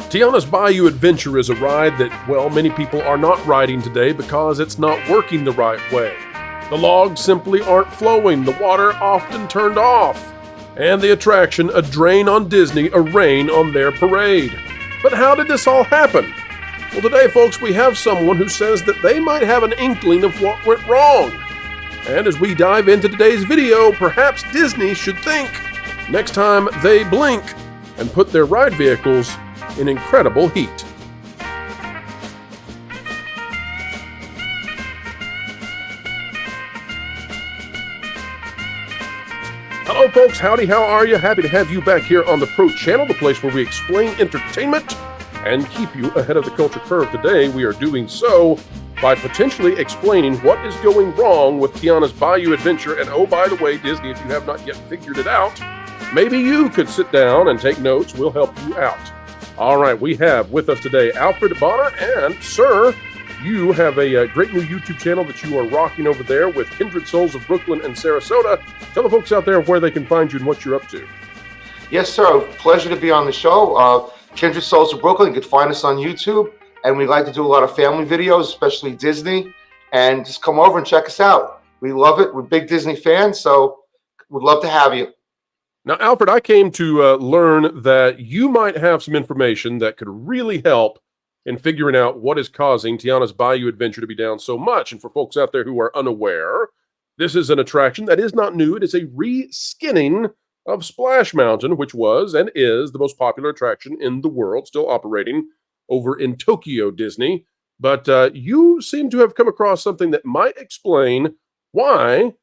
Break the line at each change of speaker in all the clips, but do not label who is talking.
Tiana's Bayou Adventure is a ride that, well, many people are not riding today because it's not working the right way. The logs simply aren't flowing, the water often turned off, and the attraction a drain on Disney, a rain on their parade. But how did this all happen? Well, today, folks, we have someone who says that they might have an inkling of what went wrong. And as we dive into today's video, perhaps Disney should think next time they blink and put their ride vehicles in incredible heat. Hello folks, howdy, how are you? Happy to have you back here on the Pro Channel, the place where we explain entertainment and keep you ahead of the culture curve. Today we are doing so by potentially explaining what is going wrong with Tiana's Bayou Adventure. And oh, by the way, Disney, if you have not yet figured it out, maybe you could sit down and take notes. We'll help you out. All right, we have with us today Alfred Bonner, and sir, you have a great new YouTube channel that you are rocking over there with Kindred Souls of Brooklyn and Sarasota. Tell the folks out there where they can find you and what you're up to.
Yes, sir. Pleasure to be on the show. Kindred Souls of Brooklyn. You can find us on YouTube, and we like to do a lot of family videos, especially Disney, and just come over and check us out. We love it. We're big Disney fans, so we'd love to have you.
Now, Alfred, I came to learn that you might have some information that could really help in figuring out what is causing Tiana's Bayou Adventure to be down so much. And for folks out there who are unaware, this is an attraction that is not new. It is a re-skinning of Splash Mountain, which was and is the most popular attraction in the world, still operating over in Tokyo Disney. But you seem to have come across something that might explain why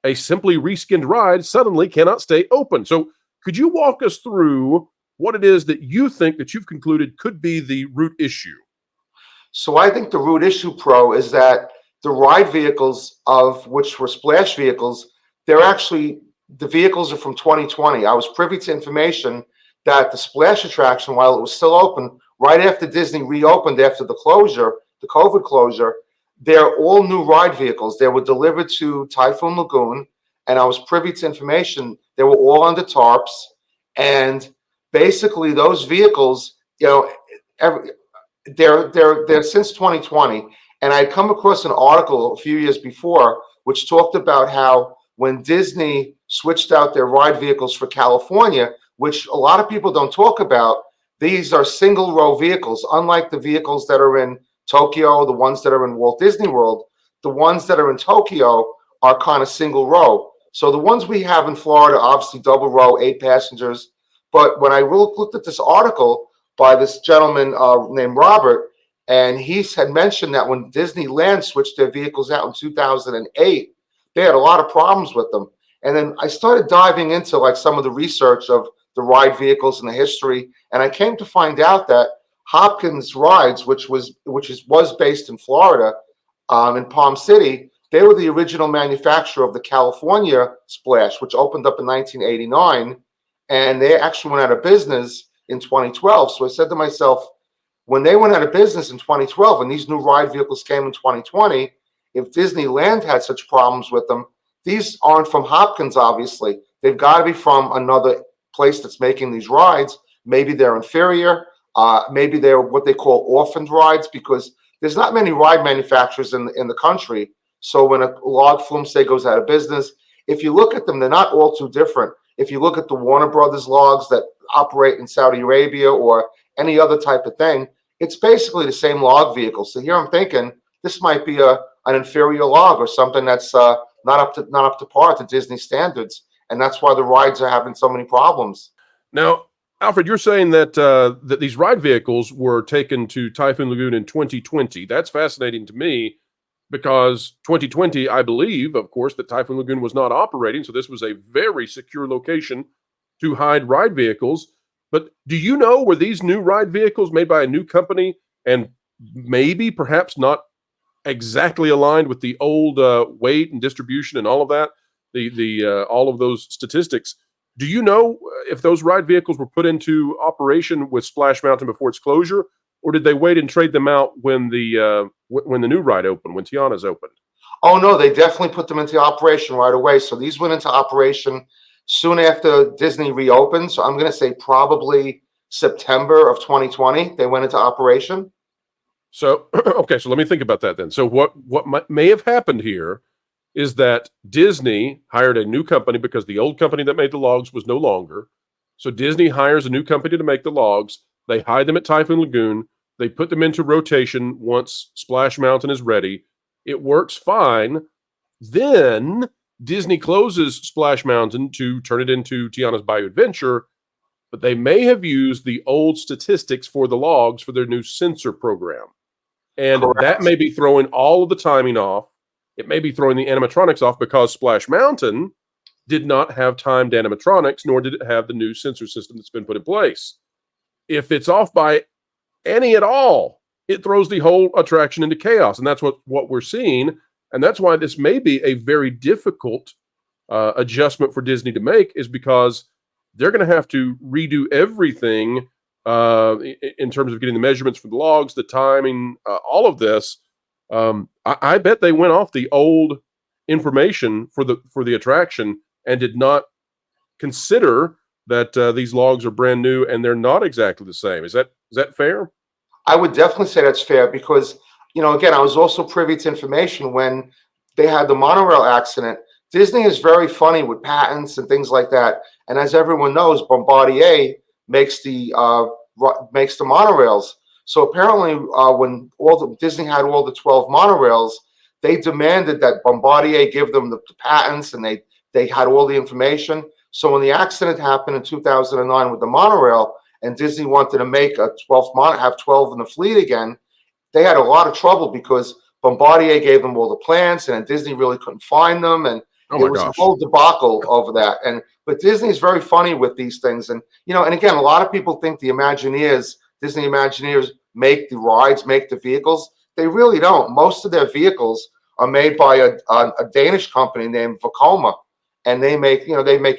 a simply reskinned ride suddenly cannot stay open. So could you walk us through what it is that you think that you've concluded could be the root issue?
So I think the root issue, Pro, is that the ride vehicles, of which were splash vehicles, the vehicles are from 2020. I was privy to information that the splash attraction, while it was still open, right after Disney reopened after the closure, the COVID closure, they're all new ride vehicles. They were delivered to Typhoon Lagoon, and I was privy to information. They were all under tarps, and basically those vehicles, they're since 2020. And I had come across an article a few years before which talked about how when Disney switched out their ride vehicles for California, which a lot of people don't talk about, these are single row vehicles, unlike the vehicles that are in Tokyo, the ones that are in Walt Disney World. The ones that are in Tokyo are kind of single row. So the ones we have in Florida, obviously double row, 8 passengers. But when I looked at this article by this gentleman named Robert, and he had mentioned that when Disneyland switched their vehicles out in 2008, they had a lot of problems with them. And then I started diving into like some of the research of the ride vehicles and the history, and I came to find out that Hopkins Rides, which was based in Florida, in Palm City, they were the original manufacturer of the California Splash, which opened up in 1989, and they actually went out of business in 2012. So I said to myself, when they went out of business in 2012 and these new ride vehicles came in 2020, if Disneyland had such problems with them, these aren't from Hopkins, obviously. They've got to be from another place that's making these rides. Maybe they're inferior. Maybe they're what they call orphaned rides, because there's not many ride manufacturers in the country. So when a log flume, say, goes out of business, if you look at them, they're not all too different. If you look at the Warner Brothers logs that operate in Saudi Arabia or any other type of thing, it's basically the same log vehicle. So here I'm thinking this might be an inferior log or something that's not up to par to Disney standards, and that's why the rides are having so many problems.
Now, Alfred, you're saying that that these ride vehicles were taken to Typhoon Lagoon in 2020. That's fascinating to me because 2020, I believe, of course, that Typhoon Lagoon was not operating, so this was a very secure location to hide ride vehicles. But do you know, were these new ride vehicles made by a new company and maybe perhaps not exactly aligned with the old weight and distribution and all of that, all of those statistics? Do you know if those ride vehicles were put into operation with Splash Mountain before its closure, or did they wait and trade them out when the new ride opened, when Tiana's opened?
Oh no, they definitely put them into operation right away. So these went into operation soon after Disney reopened. So I'm going to say probably September of 2020. They went into operation.
So, okay, so let me think about that then. So what may have happened here is that Disney hired a new company because the old company that made the logs was no longer. So Disney hires a new company to make the logs. They hide them at Typhoon Lagoon. They put them into rotation once Splash Mountain is ready. It works fine. Then Disney closes Splash Mountain to turn it into Tiana's Bayou Adventure, but they may have used the old statistics for the logs for their new sensor program. And that
Correct.
may be throwing all of the timing off. It may be throwing the animatronics off because Splash Mountain did not have timed animatronics, nor did it have the new sensor system that's been put in place. If it's off by any at all, it throws the whole attraction into chaos. And that's what we're seeing. And that's why this may be a very difficult adjustment for Disney to make, is because they're going to have to redo everything in terms of getting the measurements for the logs, the timing, all of this. I bet they went off the old information for the attraction and did not consider that these logs are brand new and they're not exactly the same. Is that fair?
I would definitely say that's fair because, again, I was also privy to information when they had the monorail accident. Disney is very funny with patents and things like that. And as everyone knows, Bombardier makes the monorails. So apparently, when Disney had all the 12 monorails, they demanded that Bombardier give them the patents, and they had all the information. So when the accident happened in 2009 with the monorail, and Disney wanted to make have 12 in the fleet again, they had a lot of trouble because Bombardier gave them all the plans, and Disney really couldn't find them, and
Oh
it
my
was a
gosh.
whole debacle over that. But Disney is very funny with these things, and and again, a lot of people think the Disney Imagineers make the rides, make the vehicles. They really don't. Most of their vehicles are made by a Danish company named Vekoma, and they make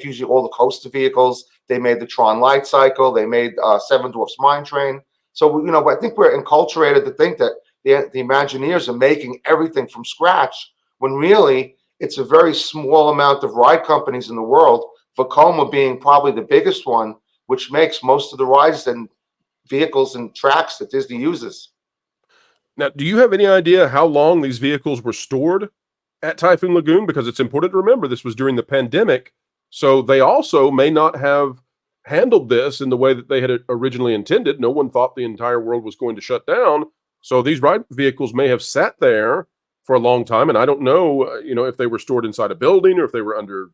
usually all the coaster vehicles. They made the Tron Light Cycle. They made Seven Dwarfs Mine Train. So I think we're enculturated to think that the Imagineers are making everything from scratch, when really it's a very small amount of ride companies in the world. Vekoma being probably the biggest one, which makes most of the rides and vehicles and tracks that Disney uses.
Now, do you have any idea how long these vehicles were stored at Typhoon Lagoon? Because it's important to remember this was during the pandemic, so they also may not have handled this in the way that they had originally intended. No one thought the entire world was going to shut down, so these ride vehicles may have sat there for a long time, and I don't know, if they were stored inside a building or if they were under,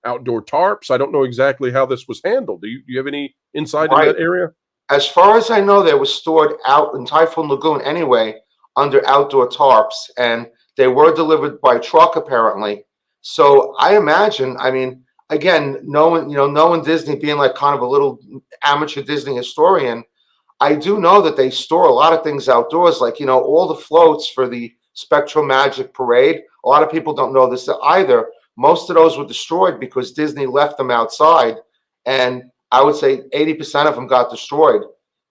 outdoor tarps. I don't know exactly how this was handled. Do you have any insight in
Right.
that area?
As far as I know, they were stored out in Typhoon Lagoon anyway, under outdoor tarps, and they were delivered by truck apparently. So I imagine, again, knowing Disney, being like kind of a little amateur Disney historian, I do know that they store a lot of things outdoors, like all the floats for the Spectral Magic Parade. A lot of people don't know this either. Most of those were destroyed because Disney left them outside, and I would say 80% of them got destroyed.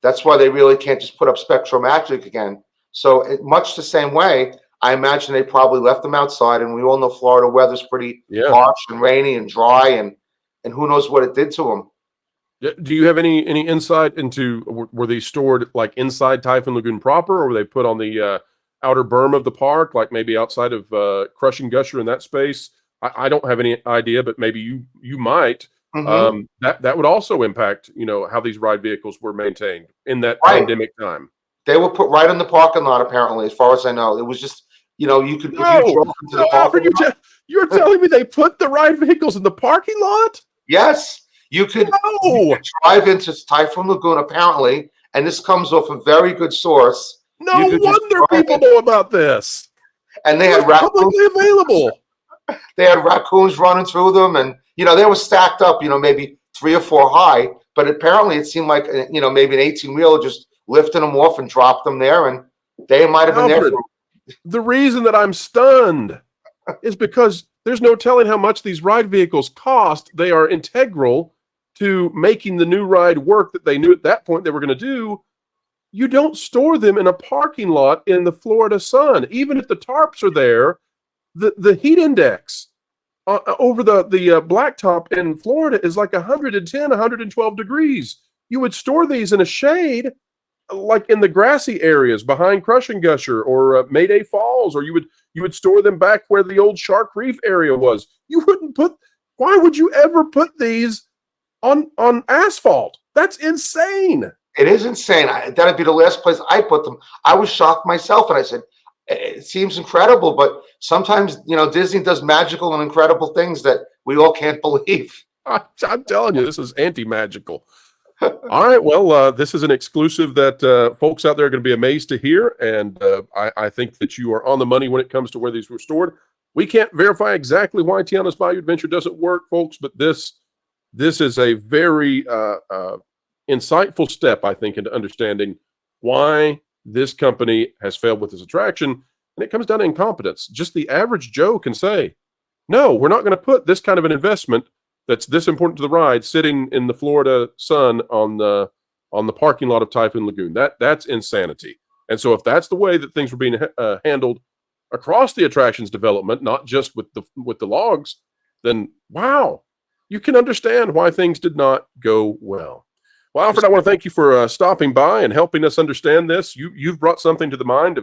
That's why they really can't just put up Spectral Magic again. So much the same way, I imagine they probably left them outside, and we all know Florida weather's pretty
Yeah.
harsh and rainy and dry, and who knows what it did to them.
Do you have any insight into, were they stored like inside Typhoon Lagoon proper, or were they put on the outer berm of the park, like maybe outside of Crushing Gusher in that space? I don't have any idea, but maybe you might.
Mm-hmm.
That would also impact how these ride vehicles were maintained in that
Right.
pandemic time.
They were put right in the parking lot, apparently, as far as I know. It was just, you could, if you
No,
drove into the
no, Alfred,
parking lot,
you're telling me they put the ride vehicles in the parking lot?
yes, you
No,
could drive into Typhoon Lagoon, apparently, and this comes off a very good source. You
no
could just
wonder
drive
people
in,
know about this.
and
It was publicly available.
they had raccoons running through them, and they were stacked up, maybe 3 or 4 high, but apparently it seemed like maybe an 18-wheeler just lifted them off and dropped them there, and they might have been there
Alfred,
for.
the reason that I'm stunned is because there's no telling how much these ride vehicles cost. They are integral to making the new ride work that they knew at that point they were going to do. You don't store them in a parking lot in the Florida sun. Even if the tarps are there, the heat index over the blacktop in Florida is like 110, 112 degrees. you would store these in a shade, like in the grassy areas behind Crush and Gusher or Mayday Falls, or you would store them back where the old Shark Reef area was. You wouldn't put. Why would you ever put these on asphalt? That's insane.
It is insane. That'd be the last place I put them. I was shocked myself, and I said, "It seems incredible, but sometimes Disney does magical and incredible things that we all can't believe."
I'm telling you, this is anti-magical. All right, well, this is an exclusive that folks out there are going to be amazed to hear, and I think that you are on the money when it comes to where these were stored. We can't verify exactly why Tiana's Bayou Adventure doesn't work, folks, but this is a very insightful step, I think, into understanding why this company has failed with this attraction, and it comes down to incompetence. Just the average Joe can say, no, we're not going to put this kind of an investment that's this important to the ride sitting in the Florida sun on the parking lot of Typhoon Lagoon. That's insanity. And so if that's the way that things were being handled across the attractions development, not just with the logs, then wow, you can understand why things did not go well. Well, Alfred, I want to thank you for stopping by and helping us understand this. You've brought something to the mind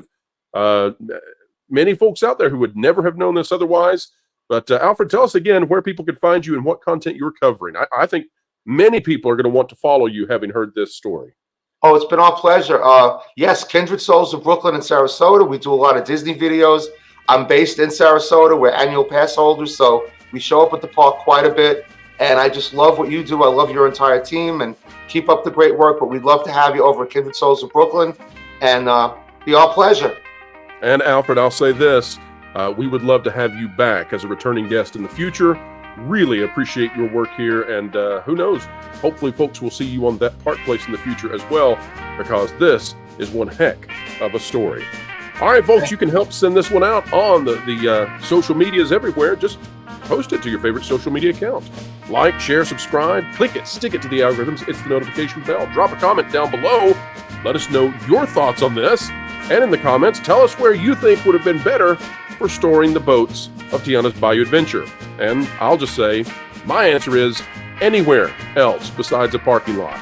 of many folks out there who would never have known this otherwise. But Alfred, tell us again where people can find you and what content you're covering. I think many people are going to want to follow you having heard this story.
Oh, it's been our pleasure. Yes, Kindred Souls of Brooklyn and Sarasota. We do a lot of Disney videos. I'm based in Sarasota. We're annual pass holders, so we show up at the park quite a bit. And I just love what you do. I love your entire team, and keep up the great work. But we'd love to have you over at Kindred Souls of Brooklyn, and be our pleasure.
And Alfred, I'll say this. We would love to have you back as a returning guest in the future. Really appreciate your work here. And who knows, hopefully folks will see you on that Park Place in the future as well, because this is one heck of a story. All right, folks, you can help send this one out on the social medias everywhere. Just post it to your favorite social media account. Like, share, subscribe, click it, stick it to the algorithms, hit the notification bell, drop a comment down below. Let us know your thoughts on this. And in the comments, tell us where you think would have been better for storing the boats of Tiana's Bayou Adventure. And I'll just say, my answer is anywhere else besides a parking lot.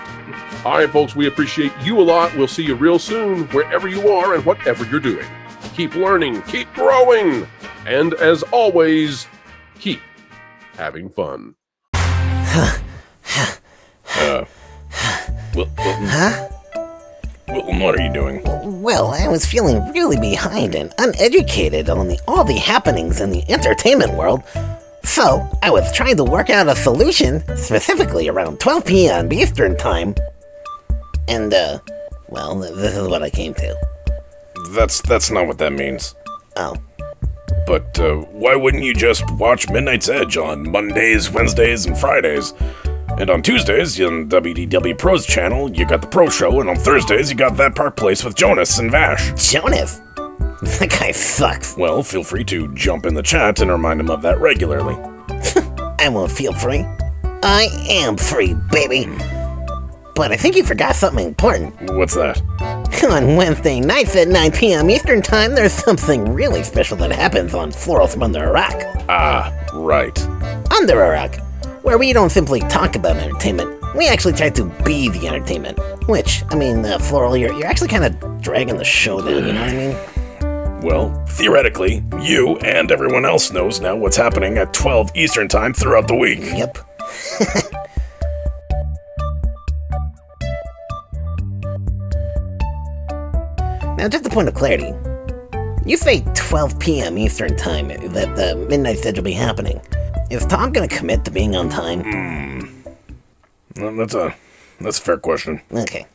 All right, folks, we appreciate you a lot. We'll see you real soon, wherever you are and whatever you're doing. Keep learning, keep growing, and as always, keep having fun. What are you doing?
Well, I was feeling really behind and uneducated on all the happenings in the entertainment world. So, I was trying to work out a solution, specifically around 12 p.m. Eastern Time. And, well, this is what I came to.
That's not what that means.
Oh.
But, why wouldn't you just watch Midnight's Edge on Mondays, Wednesdays, and Fridays? And on Tuesdays, on WDW Pro's channel, you got the Pro Show, and on Thursdays, you got That Park Place with Jonas and Vash.
Jonas? That guy sucks.
Well, feel free to jump in the chat and remind him of that regularly.
I won't feel free. I am free, baby. But I think you forgot something important.
What's that?
On Wednesday nights at 9 p.m. Eastern Time, there's something really special that happens on Florals from Under a Rock.
Ah, right.
Under a Rock, where we don't simply talk about entertainment, we actually try to be the entertainment. Which, I mean, Floral, you're actually kind of dragging the show down, you know what I mean?
Well, theoretically, you and everyone else knows now what's happening at 12 Eastern Time throughout the week.
Yep. Now, just a point of clarity. You say 12 p.m. Eastern Time that the Midnight Edge will be happening. Is Tom gonna commit to being on time?
Well, that's a fair question.
Okay.